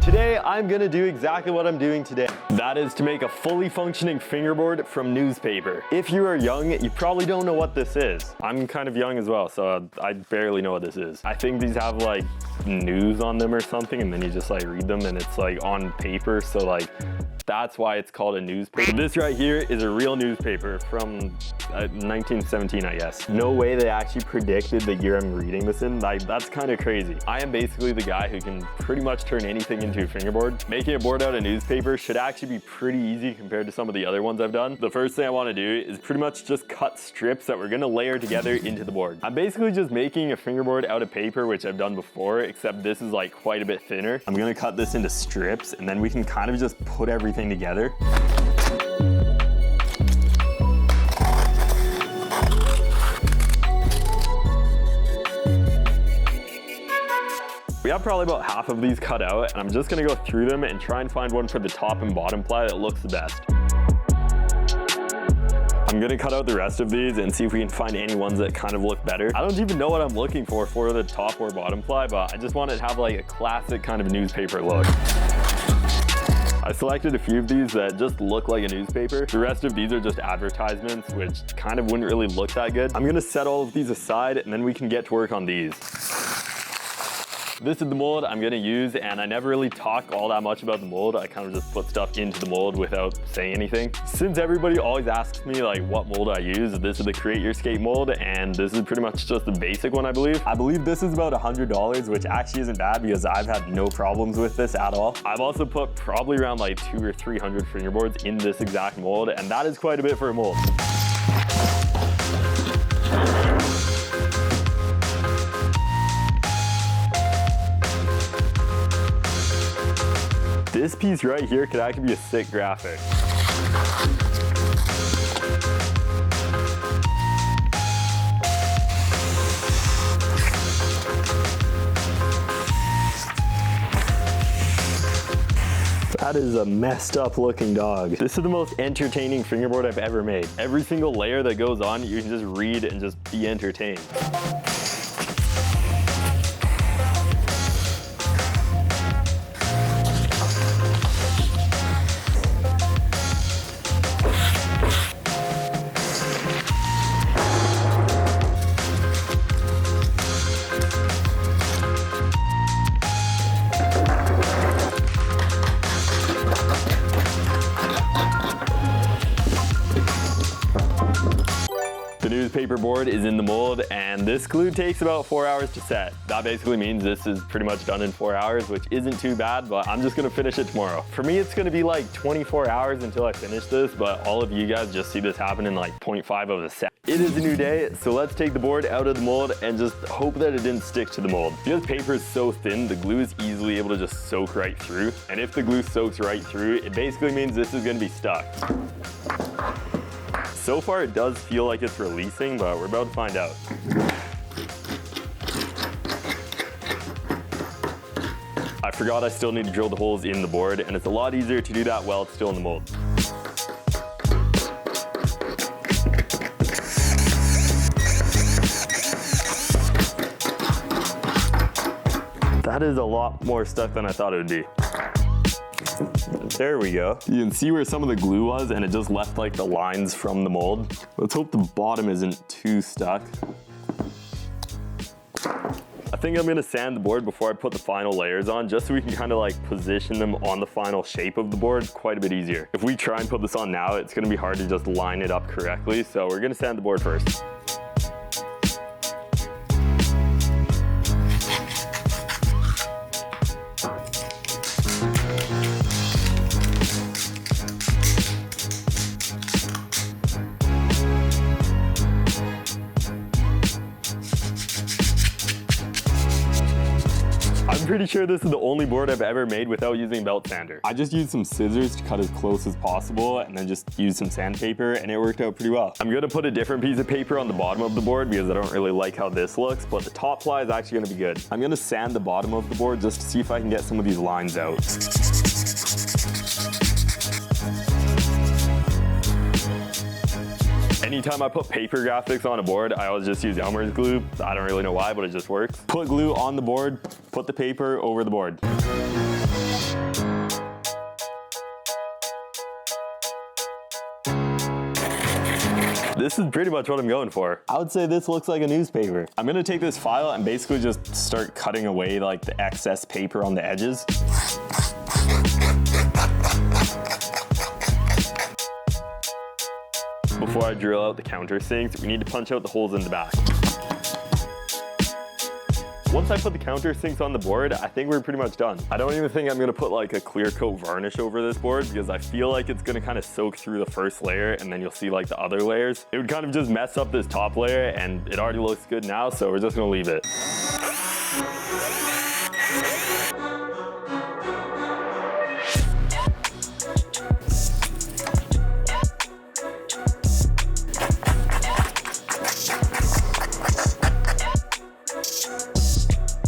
Today, I'm gonna do exactly what I'm doing today. That is to make a fully functioning fingerboard from newspaper. If you are young, you probably don't know what this is. I'm kind of young as well, so I barely know what this is. I think these have like news on them or something, and then you just like read them and it's like on paper, so like that's why it's called a newspaper. This right here is a real newspaper from 1917, I guess. No way they actually predicted the year I'm reading this in. Like, that's kind of crazy. I am basically the guy who can pretty much turn anything into a fingerboard. Making a board out of newspaper should actually be pretty easy compared to some of the other ones I've done. The first thing I want to do is pretty much just cut strips that we're going to layer together into the board. I'm basically just making a fingerboard out of paper, which I've done before, except this is like quite a bit thinner. I'm going to cut this into strips, and then we can kind of just put everything together. We have probably about half of these cut out, and I'm just gonna go through them and try and find one for the top and bottom ply that looks the best. I'm gonna cut out the rest of these and see if we can find any ones that kind of look better. I don't even know what I'm looking for the top or bottom ply, but I just want it to have like a classic kind of newspaper look. I selected a few of these that just look like a newspaper. The rest of these are just advertisements, which kind of wouldn't really look that good. I'm gonna set all of these aside, and then we can get to work on these. This is the mold I'm gonna use, and I never really talk all that much about the mold. I kind of just put stuff into the mold without saying anything. Since everybody always asks me like what mold I use, this is the Create Your Skate mold, and this is pretty much just the basic one, I believe. I believe this is about $100, which actually isn't bad because I've had no problems with this at all. I've also put probably around like 200 or 300 fingerboards in this exact mold, and that is quite a bit for a mold. This piece right here could actually be a sick graphic. That is a messed up looking dog. This is the most entertaining fingerboard I've ever made. Every single layer that goes on, you can just read and just be entertained. The newspaper board is in the mold, and this glue takes about 4 hours to set. That basically means this is pretty much done in 4 hours, which isn't too bad, but I'm just gonna finish it tomorrow. For me, it's gonna be like 24 hours until I finish this, but all of you guys just see this happen in like 0.5 of a second. It is a new day, so let's take the board out of the mold and just hope that it didn't stick to the mold. Because paper is so thin, the glue is easily able to just soak right through. And if the glue soaks right through, it basically means this is gonna be stuck. So far, it does feel like it's releasing, but we're about to find out. I forgot I still need to drill the holes in the board, and it's a lot easier to do that while it's still in the mold. That is a lot more stuck than I thought it would be. There we go. You can see where some of the glue was, and it just left like the lines from the mold. Let's hope the bottom isn't too stuck. I think I'm gonna sand the board before I put the final layers on, just so we can kind of like position them on the final shape of the board quite a bit easier. If we try and put this on now, it's gonna be hard to just line it up correctly, so we're gonna sand the board first. I'm pretty sure this is the only board I've ever made without using a belt sander. I just used some scissors to cut as close as possible and then just used some sandpaper, and it worked out pretty well. I'm gonna put a different piece of paper on the bottom of the board because I don't really like how this looks, but the top ply is actually gonna be good. I'm gonna sand the bottom of the board just to see if I can get some of these lines out. Anytime I put paper graphics on a board, I always just use Elmer's glue. I don't really know why, but it just works. Put glue on the board, put the paper over the board. This is pretty much what I'm going for. I would say this looks like a newspaper. I'm gonna take this file and basically just start cutting away like the excess paper on the edges. Before I drill out the countersinks, we need to punch out the holes in the back. Once I put the countersinks on the board, I think we're pretty much done. I don't even think I'm gonna put like a clear coat varnish over this board because I feel like it's gonna kind of soak through the first layer and then you'll see like the other layers. It would kind of just mess up this top layer and it already looks good now, so we're just gonna leave it.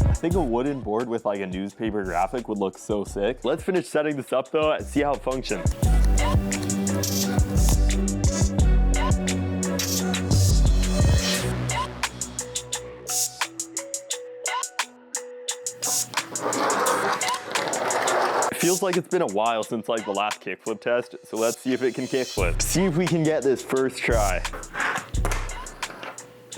I think a wooden board with like a newspaper graphic would look so sick. Let's finish setting this up though and see how it functions. It feels like it's been a while since like the last kickflip test, so let's see if it can kickflip. See if we can get this first try.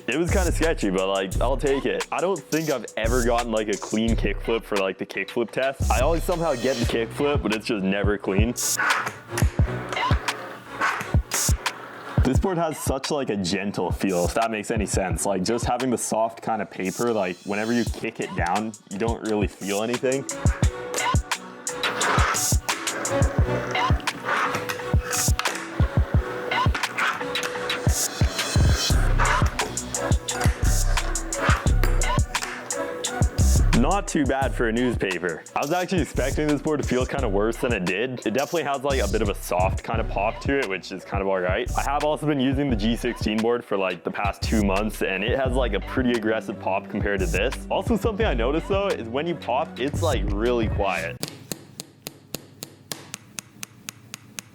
It was kind of sketchy, but like, I'll take it. I don't think I've ever gotten like a clean kickflip for like the kickflip test. I always somehow get the kickflip, but it's just never clean. This board has such like a gentle feel, if that makes any sense. Like just having the soft kind of paper, like whenever you kick it down, you don't really feel anything. Not too bad for a newspaper. I was actually expecting this board to feel kind of worse than it did. It definitely has like a bit of a soft kind of pop to it, which is kind of all right. I have also been using the G16 board for like the past 2 months and it has like a pretty aggressive pop compared to this. Also something I noticed though is when you pop, it's like really quiet.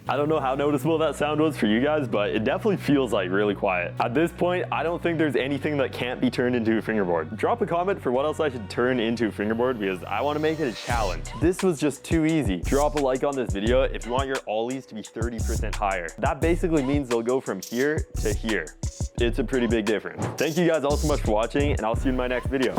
I don't know how noticeable that sound was for you guys, but it definitely feels like really quiet. At this point, I don't think there's anything that can't be turned into a fingerboard. Drop a comment for what else I should turn into a fingerboard because I want to make it a challenge. This was just too easy. Drop a like on this video if you want your ollies to be 30% higher. That basically means they'll go from here to here. It's a pretty big difference. Thank you guys all so much for watching and I'll see you in my next video.